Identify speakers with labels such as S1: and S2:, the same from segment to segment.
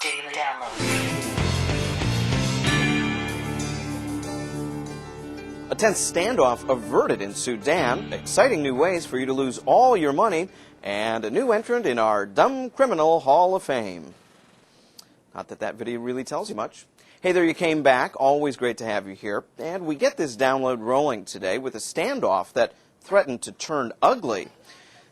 S1: Daily download.
S2: A tense standoff averted in Sudan, exciting new ways for you to lose all your money, and a new entrant in our Dumb Criminal Hall of Fame. Not that that video really tells you much. Hey there, you came back. Always great to have you here. And we get this download rolling today with a standoff that threatened to turn ugly.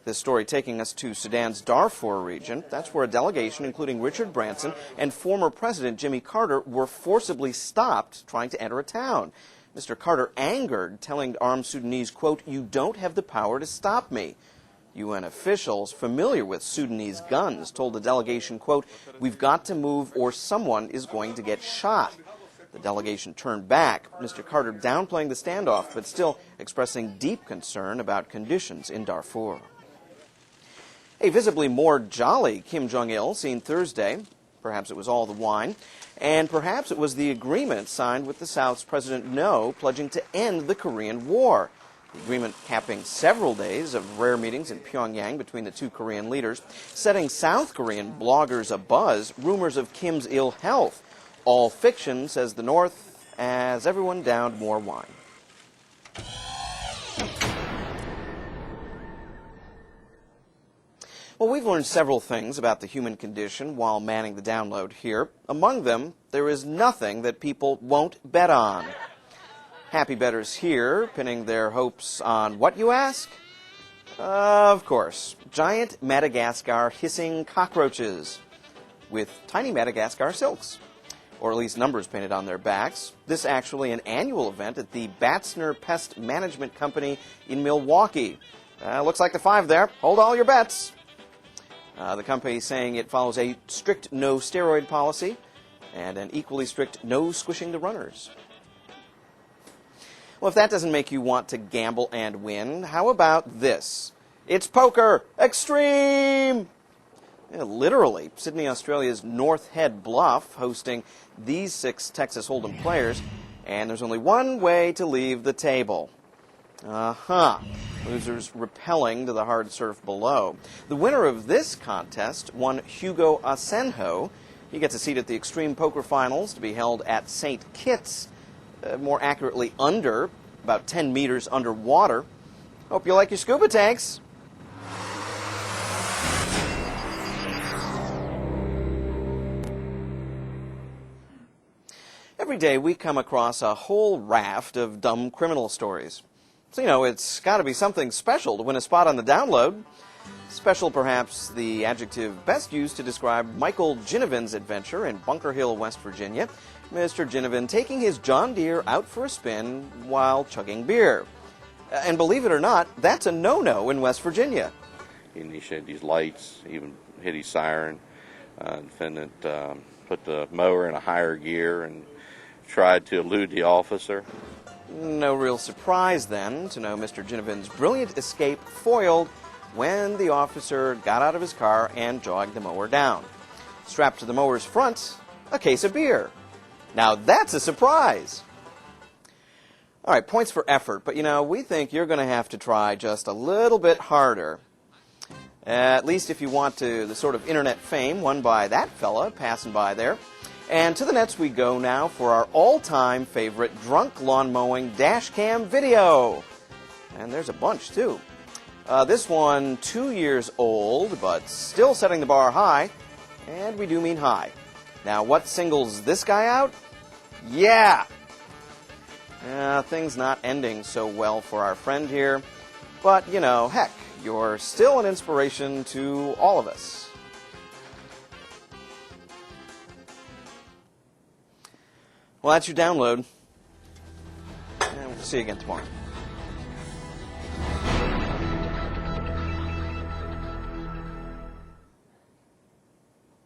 S2: This story taking us to Sudan's Darfur region. That's where a delegation, including Richard Branson and former President Jimmy Carter, were forcibly stopped trying to enter a town. Mr. Carter angered, telling armed Sudanese, quote, "You don't have the power to stop me." UN officials familiar with Sudanese guns told the delegation, quote, "We've got to move or someone is going to get shot." The delegation turned back, Mr. Carter downplaying the standoff, but still expressing deep concern about conditions in Darfur. A visibly more jolly Kim Jong-il seen Thursday. Perhaps it was all the wine. And perhaps it was the agreement signed with the South's President No, pledging to end the Korean War. The agreement capping several days of rare meetings in Pyongyang between the two Korean leaders, setting South Korean bloggers abuzz, rumors of Kim's ill health. All fiction, says the North, as everyone downed more wine. Well, we've learned several things about the human condition while manning the download here. Among them, there is nothing that people won't bet on. Happy bettors here, pinning their hopes on what, you ask? Of course, giant Madagascar hissing cockroaches with tiny Madagascar silks, or at least numbers painted on their backs. This actually an annual event at the Batzner Pest Management Company in Milwaukee. Looks like the 5 there. Hold all your bets. The company saying it follows a strict no steroid policy and an equally strict no squishing the runners. Well, if that doesn't make you want to gamble and win, how about this? It's poker extreme! Yeah, literally, Sydney, Australia's North Head Bluff hosting these 6 Texas Hold'em players, and there's only one way to leave the table. Losers rappelling to the hard surf below. The winner of this contest won Hugo Asenjo. He gets a seat at the Extreme Poker Finals to be held at St. Kitts, more accurately under, about 10 meters underwater. Hope you like your scuba tanks. Every day we come across a whole raft of dumb criminal stories. So, it's got to be something special to win a spot on the download. Special, perhaps, the adjective best used to describe Michael Ginnivan's adventure in Bunker Hill, West Virginia. Mr. Ginnivan taking his John Deere out for a spin while chugging beer. And believe it or not, that's a no-no in West Virginia.
S3: And he shed these lights, even hit his siren. Defendant put the mower in a higher gear and tried to elude the officer.
S2: No real surprise, then, to know Mr. Ginnivan's brilliant escape foiled when the officer got out of his car and jogged the mower down. Strapped to the mower's front, a case of beer. Now that's a surprise! All right, points for effort, but we think you're going to have to try just a little bit harder. At least if you want the sort of internet fame won by that fella passing by there. And to the nets we go now for our all-time favorite drunk lawn mowing dash cam video. And there's a bunch, too. This one, 2 years old, but still setting the bar high. And we do mean high. Now, what singles this guy out? Yeah! Things not ending so well for our friend here. But, heck, you're still an inspiration to all of us. Well, that's your download. And we'll see you again tomorrow.